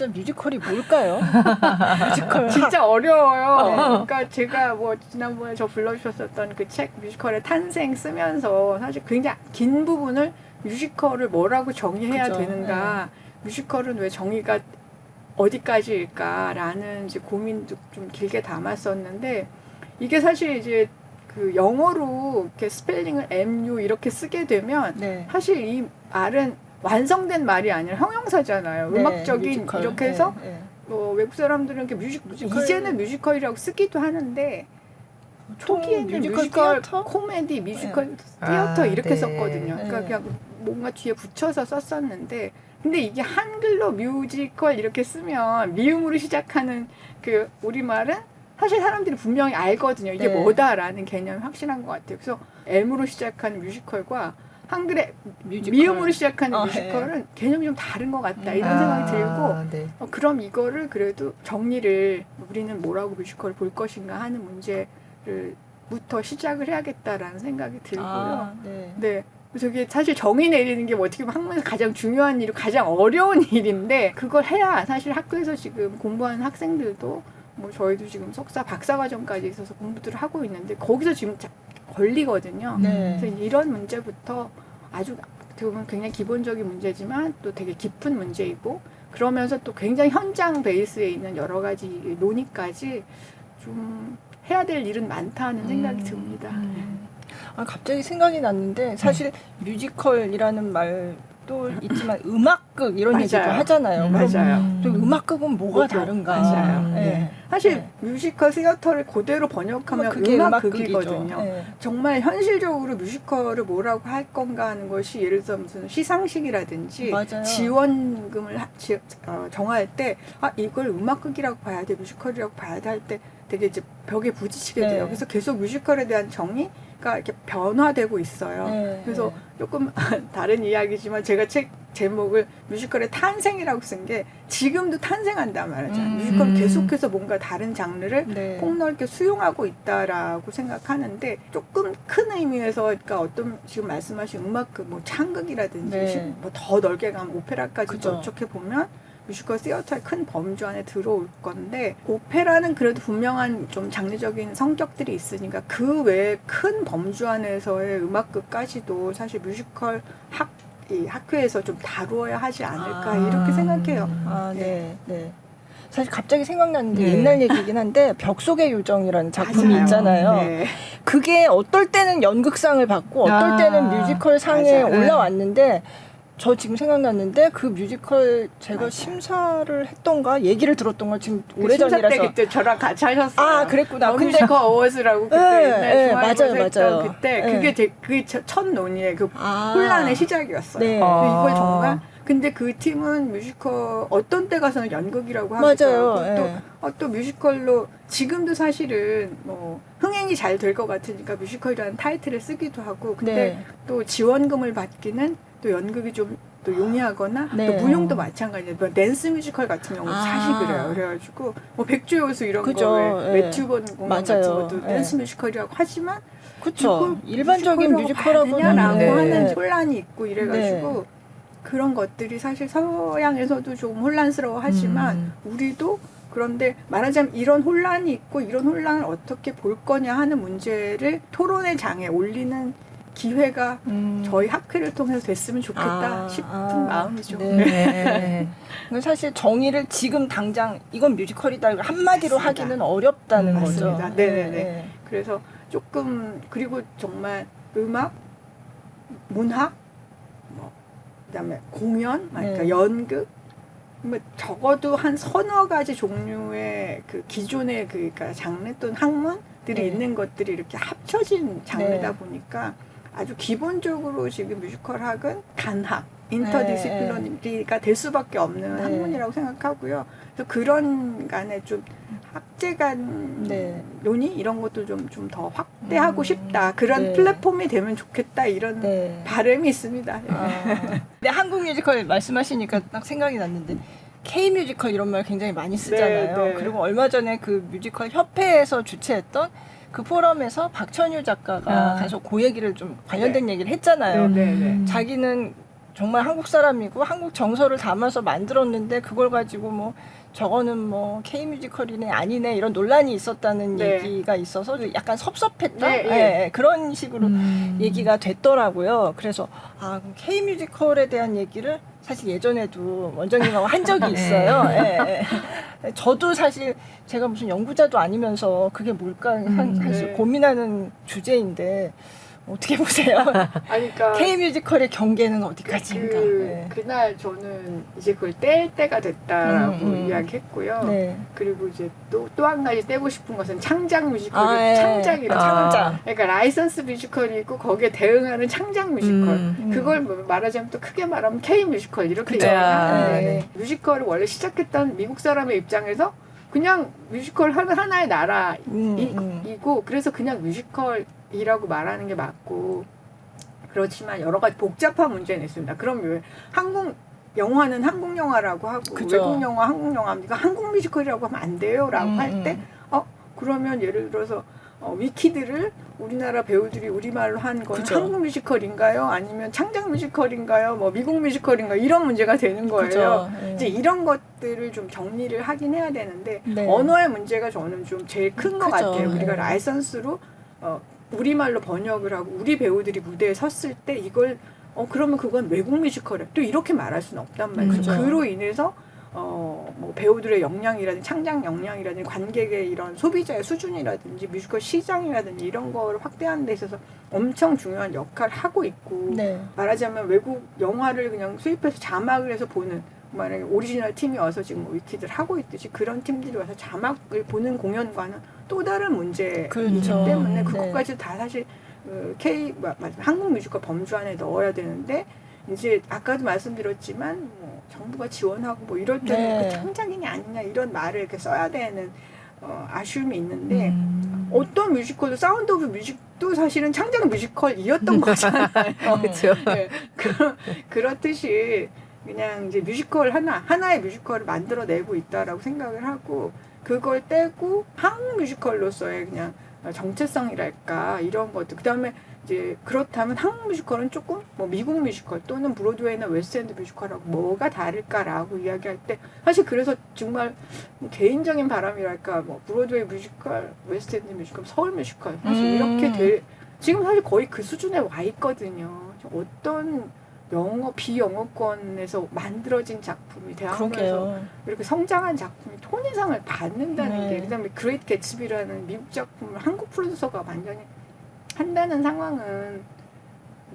진짜 뮤지컬이 뭘까요? 뮤지컬 진짜 어려워요. 그러니까 제가 뭐 지난번에 저 불러주셨었던 그 책 뮤지컬의 탄생 쓰면서 사실 굉장히 긴 부분을 뮤지컬을 뭐라고 정의해야 그죠. 되는가, 뮤지컬은 왜 정의가 어디까지일까라는 이제 고민도 좀 길게 담았었는데, 이게 사실 이제 그 영어로 이렇게 스펠링을 MU 이렇게 쓰게 되면 네. 사실 이 말은 완성된 말이 아니라 형용사잖아요. 네, 음악적인 뮤지컬. 이렇게 해서 네, 네. 외국 사람들은 이렇게 뮤지컬. 이제는 뮤지컬이라고 쓰기도 하는데 초기에는 뮤지컬 티어터? 코미디, 뮤지컬 티어터 이렇게 네. 썼거든요. 그러니까 네. 그냥 뭔가 뒤에 붙여서 썼었는데, 근데 이게 한글로 뮤지컬 이렇게 쓰면 미음으로 시작하는 그 우리말은 사실 사람들이 분명히 알거든요. 이게 네. 뭐다라는 개념이 확실한 것 같아요. 그래서 M으로 시작하는 뮤지컬과 한글의 뮤지컬. 미음으로 시작하는 아, 뮤지컬은 개념이 좀 다른 것 같다 이런 생각이 들고, 네. 그럼 이거를 그래도 정리를 우리는 뭐라고 뮤지컬을 볼 것인가 하는 문제를부터 시작을 해야겠다라는 생각이 들고요. 아, 네. 네. 그래서 이게 사실 정의 내리는 게 뭐 어떻게 보면 학문에서 가장 중요한 일이고 가장 어려운 일인데, 그걸 해야 사실 학교에서 지금 공부하는 학생들도 뭐 저희도 지금 석사 박사 과정까지 있어서 공부들을 하고 있는데 거기서 지금 걸리거든요. 네. 그래서 이런 문제부터 아주 어떻게 보면 굉장히 기본적인 문제지만 또 되게 깊은 문제이고, 그러면서 또 굉장히 현장 베이스에 있는 여러 가지 논의까지 좀 해야 될 일은 많다는 생각이 듭니다. 아, 갑자기 생각이 났는데 사실 뮤지컬이라는 말도 있지만 음악극 이런 맞아요. 얘기도 하잖아요. 그럼 맞아요. 또 음악극은 뭐가 다른가? 맞아요. 네. 사실 네. 뮤지컬 시어터를 그대로 번역하면 그게 음악극이거든요. 네. 정말 현실적으로 뮤지컬을 뭐라고 할 건가 하는 것이, 예를 들어 무슨 시상식이라든지 맞아요. 지원금을 정할 때 이걸 음악극이라고 봐야 돼, 뮤지컬이라고 봐야 돼 할 때 되게 이제 벽에 부딪히게 네. 돼요. 그래서 계속 뮤지컬에 대한 정의가 이렇게 변화되고 있어요. 네. 그래서 네. 조금 다른 이야기지만 제가 책 제목을 뮤지컬의 탄생이라고 쓴 게 지금도 탄생한단 말이죠. 뮤지컬은 계속해서 뭔가 다른 장르를 네. 폭넓게 수용하고 있다라고 생각하는데, 조금 큰 의미에서, 그러니까 어떤 지금 말씀하신 음악극, 뭐 창극이라든지 네. 뭐 더 넓게 가면 오페라까지 그죠. 어떻게 보면 뮤지컬 시어터의 큰 범주 안에 들어올 건데, 오페라는 그래도 분명한 좀 장르적인 성격들이 있으니까 그 외에 큰 범주 안에서의 음악극까지도 사실 뮤지컬 이 학교에서 좀 다루어야 하지 않을까 이렇게 생각해요. 아, 네, 네. 사실 갑자기 생각났는데 네. 옛날 얘기긴 한데 벽속의 요정이라는 작품이 맞아요. 있잖아요. 네. 그게 어떨 때는 연극상을 받고 어떨 아, 때는 뮤지컬 상에 맞아요. 올라왔는데, 저 지금 생각났는데 그 뮤지컬 제가 맞아요. 심사를 했던가 얘기를 들었던가 지금 그 심사 때 오래전이라서. 그때 저랑 같이 하셨어요. 아, 그랬구나. 근데 뮤지컬 어워즈라고 그때 네, 옛날 네, 중앙에서 맞아요, 했던 맞아요. 그때 네. 그게 그게 첫 논의의 그 아. 혼란의 시작이었어요. 네. 근데 이걸 정말, 근데 그 팀은 뮤지컬 어떤 때 가서는 연극이라고 하기도 맞아요. 하고 네. 또 뮤지컬로 지금도 사실은 뭐 흥행이 잘 될 것 같으니까 뮤지컬이라는 타이틀을 쓰기도 하고, 근데 네. 또 지원금을 받기는 또 연극이 좀 또 용이하거나 네. 또 무용도 마찬가지예요. 뭐 댄스 뮤지컬 같은 경우도 아. 사실 그래요. 그래가지고 뭐 백주요수 이런 그죠. 거 예. 매튜 본 공연 같은 맞아요. 것도 예. 댄스 뮤지컬이라고 하지만 그쵸. 일반적인 뮤지컬이라고 뮤지컬하고는 라고 네. 하는 네. 혼란이 있고 이래가지고 그런 것들이 사실 서양에서도 좀 혼란스러워하지만 우리도, 그런데 말하자면 이런 혼란이 있고 이런 혼란을 어떻게 볼 거냐 하는 문제를 토론의 장에 올리는 기회가 저희 학회를 통해서 됐으면 좋겠다 싶은 마음이죠. 네. 사실 정의를 지금 당장 이건 뮤지컬이다 이걸 한마디로 맞습니다. 하기는 어렵다는 맞습니다. 거죠. 네네네. 그래서 조금, 그리고 정말 음악, 문학, 뭐 그다음에 공연, 그러니까 네. 연극, 뭐 적어도 한 서너 가지 종류의 그 기존의 그러니까 장르 또는 학문들이 네. 있는 것들이 이렇게 합쳐진 장르다 네. 보니까 아주 기본적으로 지금 뮤지컬 학은 단학, 인터디시플리너리가 될 수밖에 없는 네. 학문이라고 생각하고요. 그래서 그런 간에 좀 학제 간 네. 논의 이런 것도 좀 더 확대하고 싶다. 그런 네. 플랫폼이 되면 좋겠다. 이런 네. 바람이 있습니다. 네, 한국 뮤지컬 말씀하시니까 딱 생각이 났는데 K 뮤지컬 이런 말 굉장히 많이 쓰잖아요. 네, 네. 그리고 얼마 전에 그 뮤지컬 협회에서 주최했던 그 포럼에서 박천유 작가가 가서 그 얘기를 좀 관련된 얘기를 했잖아요. 네네네. 자기는 정말 한국 사람이고 한국 정서를 담아서 만들었는데 그걸 가지고 뭐 저거는 뭐 K 뮤지컬이네 아니네 이런 논란이 있었다는 네. 얘기가 있어서 약간 섭섭했다 네, 예, 그런 식으로 얘기가 됐더라고요. 그래서 K 뮤지컬에 대한 얘기를 사실 예전에도 원장님하고 한 적이 있어요. 예, 예. 저도 사실 제가 무슨 연구자도 아니면서 그게 뭘까 사실 네. 고민하는 주제인데 어떻게 보세요? 아니, 그러니까 K 뮤지컬의 경계는 어디까지인가? 네. 그날 저는 이제 그걸 뗄 때가 됐다라고 이야기했고요. 네. 그리고 이제 또 한 가지 떼고 싶은 것은 창작 뮤지컬이 예. 창작이라 창작. 그러니까 라이선스 뮤지컬이 있고 거기에 대응하는 창작 뮤지컬 그걸 뭐 말하자면 또 크게 말하면 K 뮤지컬 이렇게 그쵸. 얘기하는데 네. 뮤지컬을 원래 시작했던 미국 사람의 입장에서 그냥 뮤지컬 하나의 나라이고 그래서 그냥 뮤지컬이라고 말하는 게 맞고 그렇지만 여러 가지 복잡한 문제는 있습니다. 그럼 왜 한국 영화는 한국 영화라고 하고 그죠. 외국 영화 한국 영화입니까? 한국 뮤지컬이라고 하면 안 돼요라고 할 때 그러면 예를 들어서 위키드를 우리나라 배우들이 우리말로 한 건 그죠. 한국 뮤지컬인가요? 아니면 창작 뮤지컬인가요? 뭐 미국 뮤지컬인가요? 이런 문제가 되는 거예요. 그죠. 네. 이제 이런 것들을 좀 정리를 하긴 해야 되는데 네. 언어의 문제가 저는 좀 제일 큰 것 그죠. 같아요. 우리가 네. 라이선스로 우리말로 번역을 하고 우리 배우들이 무대에 섰을 때 이걸 그러면 그건 외국 뮤지컬이야. 또 이렇게 말할 수는 없단 말이죠. 그죠. 그로 인해서 뭐 배우들의 역량이라든지 창작 역량이라든지 관객의 이런 소비자의 수준이라든지 뮤지컬 시장이라든지 이런 거를 확대하는 데 있어서 엄청 중요한 역할을 하고 있고 네. 말하자면 외국 영화를 그냥 수입해서 자막을 해서 보는 만약에 오리지널 팀이 와서 지금 위키드를 하고 있듯이 그런 팀들이 와서 자막을 보는 공연과는 또 다른 문제이기 그렇죠. 때문에 네. 그것까지 다 사실 한국 뮤지컬 범주 안에 넣어야 되는데 이제 아까도 말씀드렸지만 뭐 정부가 지원하고 뭐 이럴 때는 네. 그 창작이냐 아니냐 이런 말을 이렇게 써야 되는 아쉬움이 있는데 어떤 뮤지컬도 사운드 오브 뮤직도 사실은 창작 뮤지컬이었던 거잖아요. 그렇죠. 네. 그렇듯이 그냥 이제 뮤지컬 하나의 뮤지컬을 만들어내고 있다라고 생각을 하고 그걸 떼고 한국 뮤지컬로서의 그냥 정체성이랄까 이런 것들 그다음에 이제 그렇다면 한국 뮤지컬은 조금 뭐 미국 뮤지컬 또는 브로드웨이나 웨스트엔드 뮤지컬하고 뭐가 다를까라고 이야기할 때 사실 그래서 정말 개인적인 바람이랄까 뭐 브로드웨이 뮤지컬, 웨스트엔드 뮤지컬, 서울 뮤지컬 사실 이렇게 지금 사실 거의 그 수준에 와 있거든요. 어떤 비영어권에서 만들어진 작품이 대학교에서 그러게요. 이렇게 성장한 작품이 톤이상을 받는다는 네. 게 그다음에 그레이트 개츠비라는 미국 작품을 한국 프로듀서가 완전히 한다는 상황은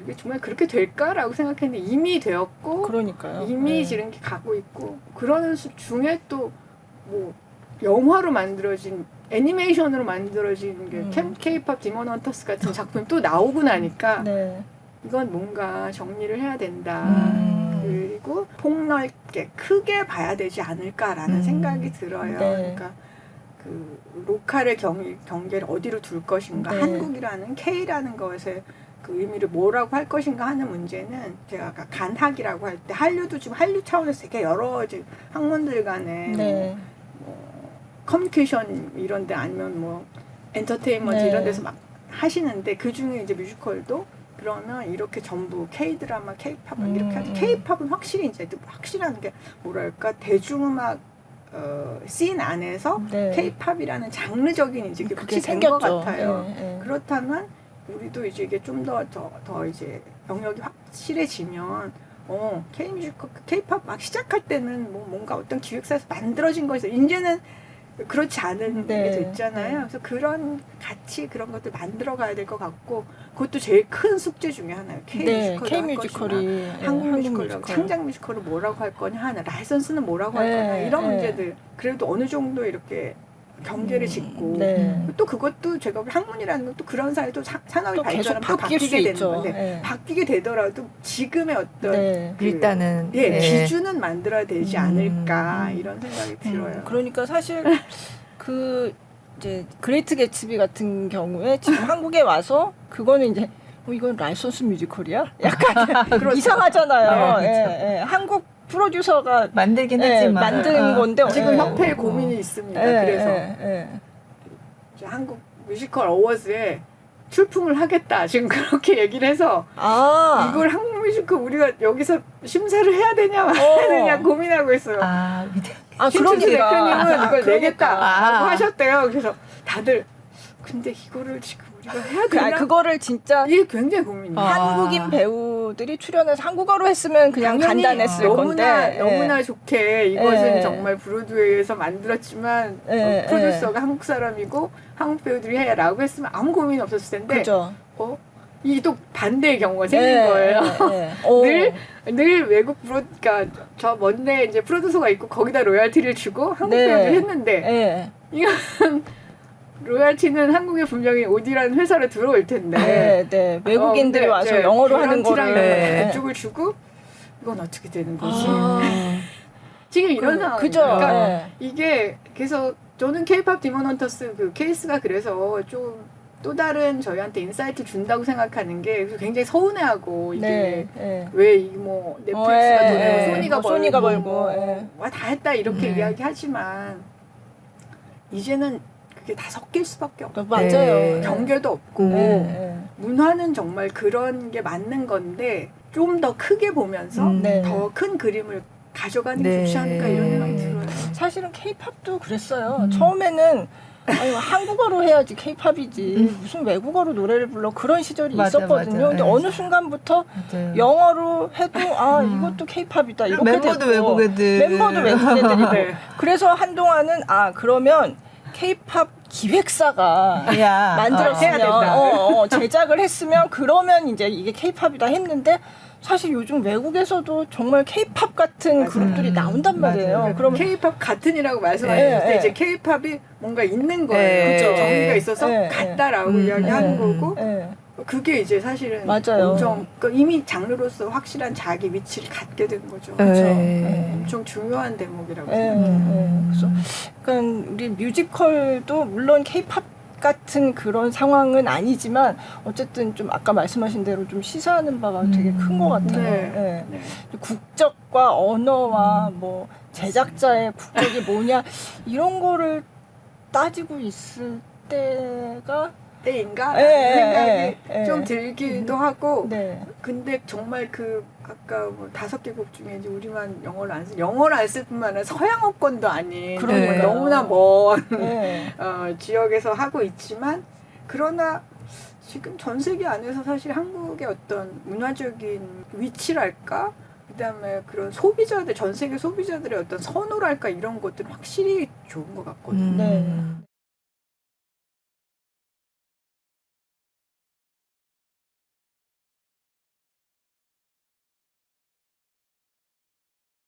이게 정말 그렇게 될까라고 생각했는데 이미 되었고 그러니까요. 이미 네. 이렇게 가고 있고 그러는 중에 또 뭐 영화로 만들어진 애니메이션으로 만들어진 K-pop 디몬 헌터스 같은 작품이 또 나오고 나니까 네. 이건 뭔가 정리를 해야 된다. 그리고 폭넓게 크게 봐야 되지 않을까라는 생각이 들어요. 네. 그러니까 그 로컬의 경계를 어디로 둘 것인가, 네. 한국이라는 K라는 것의 그 의미를 뭐라고 할 것인가 하는 문제는 제가 아까 간학이라고 할 때 한류도 지금 한류 차원에서 되게 여러 지금 학문들 간에 네. 커뮤니케이션 이런데 아니면 뭐 엔터테인먼트 네. 이런 데서 막 하시는데 그 중에 이제 뮤지컬도 그러면 이렇게 전부 K 드라마, K 팝을 이렇게 하죠. K 팝은 확실히 이제 확실한 게 뭐랄까 대중음악 씬 안에서 네. K 팝이라는 장르적인 이제 그게 확실히 된 것 생겼죠. 같아요. 네, 네. 그렇다면 우리도 이제 이게 좀 더 이제 영역이 확실해지면 K 뮤지컬, K 팝 막 시작할 때는 뭐 뭔가 어떤 기획사에서 만들어진 거에서 이제는 그렇지 않은 네. 게 됐잖아요. 그래서 그런 같이 그런 것들 만들어 가야 될 것 같고 그것도 제일 큰 숙제 중에 하나예요. 네. K K 뮤지컬을 할 뮤지컬이 것이나 한국 뮤지컬이라고 창작 뮤지컬을 뭐라고 할 거냐 하나 라이선스는 뭐라고 할 네. 거냐 이런 네. 문제들 그래도 어느 정도 이렇게 경계를 짓고 네. 또 그것도 제가 볼 학문이라는 건 또 그런 사이도 산업이 또 계속 발전하면 바뀔 수 바뀌게 되는 있죠. 건데 네. 바뀌게 되더라도 지금의 어떤 네. 일단은 네. 기준은 만들어야 되지 않을까 음. 이런 생각이 들어요. 그러니까 사실 그 이제 그레이트 개츠비 같은 경우에 지금 한국에 와서 그거는 이제 이건 라이선스 뮤지컬이야? 약간 그렇죠. 이상하잖아요. 네, 그렇죠. 예, 예. 한국 프로듀서가 만들긴 예, 했지만 만든 건데 지금 예. 협회에 고민이 있습니다. 예, 그래서 예, 예. 이제 한국 뮤지컬 어워즈에 출품을 하겠다. 지금 그렇게 얘기를 해서 아, 이걸 한국 뮤지컬 우리가 여기서 심사를 해야 되냐 말아야 되냐 고민하고 있어요. 아 신춘수 그러니까 대표님은 이걸 내겠다라고 아. 하셨대요. 그래서 다들 근데 이거를 지금 우리가 해야 되나? 그거를 진짜 이게 굉장히 고민이에요. 한국인 배우들이 출연해서 한국어로 했으면 그냥 당연히 간단했을 너무나 건데 너무나 좋게 이것은 예. 정말 브로드웨이에서 만들었지만 예, 프로듀서가 한국 사람이고 한국 배우들이 해라고 했으면 아무 고민 없었을 텐데 그죠. 이게 또 반대의 경우가 생긴 예, 거예요. 예, 예. 늘 외국 그러니까 저 먼데 이제 프로듀서가 있고 거기다 로열티를 주고 한국 네. 배우들 했는데 예. 이건 로열티는 한국에 분명히 오디라는 회사로 들어올 텐데 네, 네. 외국인들이 와서 영어로 하는 거를 다 이쪽을 주고 이건 어떻게 되는 거지? 아, 지금 이런 상황. 그죠. 그러니까 예. 이게 그래서 저는 K-pop 디몬 헌터스 그 케이스가 그래서 좀 또 다른 저희한테 인사이트 준다고 생각하는 게 굉장히 서운해하고 이게 네, 예. 왜 이 뭐 넷플릭스가 예, 돈 내고 예. 소니가 벌고 소니가 벌고, 뭐 예. 와, 다 했다 이렇게 네. 이야기하지만 이제는 그게 다 섞일 수밖에 없고 맞아요. 네. 경계도 없고 네, 문화는 정말 그런 게 맞는 건데 좀 더 크게 보면서 네. 더 큰 그림을 가져가는 게 네. 좋지 않을까 이런 생각이 들어요. 사실은 케이팝도 그랬어요. 처음에는 아니, 한국어로 해야지 케이팝이지 무슨 외국어로 노래를 불러 그런 시절이 맞아, 있었거든요. 맞아. 근데 네. 어느 순간부터 맞아요. 영어로 해도 아 이것도 케이팝이다 이렇게 멤버도 됐고 외국 애들. 멤버도 외국 애들이고 네. 그래서 한동안은 아 그러면 케이팝 기획사가 야, 만들었으면 해야 된다. 제작을 했으면 그러면 이제 이게 케이팝이다 했는데 사실 요즘 외국에서도 정말 케이팝 같은 맞아요. 그룹들이 나온단 말이에요. 맞아요. 그럼 K-팝 같은이라고 말씀하셨을 네, 때 네. 이제 K-팝이 뭔가 있는 거예요. 네. 그죠? 정의가 있어서 네, 같다라고 네. 이야기하는 네. 거고 예. 그게 이제 사실은 맞아요. 엄청 그러니까 이미 장르로서 확실한 자기 위치를 갖게 된 거죠. 그렇죠. 네. 엄청 중요한 대목이라고 예, 생각해요. 그래서 약간 우리 뮤지컬도 물론 케이팝 같은 그런 상황은 아니지만 어쨌든 좀 아까 말씀하신 대로 좀 시사하는 바가 되게 큰 것 같아요. 네. 예. 네. 국적과 언어와 뭐 제작자의 국적이 뭐냐 이런 거를 따지고 있을 때가 때인가? 예, 라는 생각이 예, 예. 좀 들기도 하고 네. 근데 정말 그 아까 뭐 5개국 중에 이제 우리만 영어를 안 쓸 뿐만 아니라 서양어권도 아닌 그러니까요. 너무나 먼 네. 지역에서 하고 있지만 그러나 지금 전 세계 안에서 사실 한국의 어떤 문화적인 위치랄까 그다음에 그런 소비자들 전 세계 소비자들의 어떤 선호랄까 이런 것들은 확실히 좋은 것 같거든요. 네.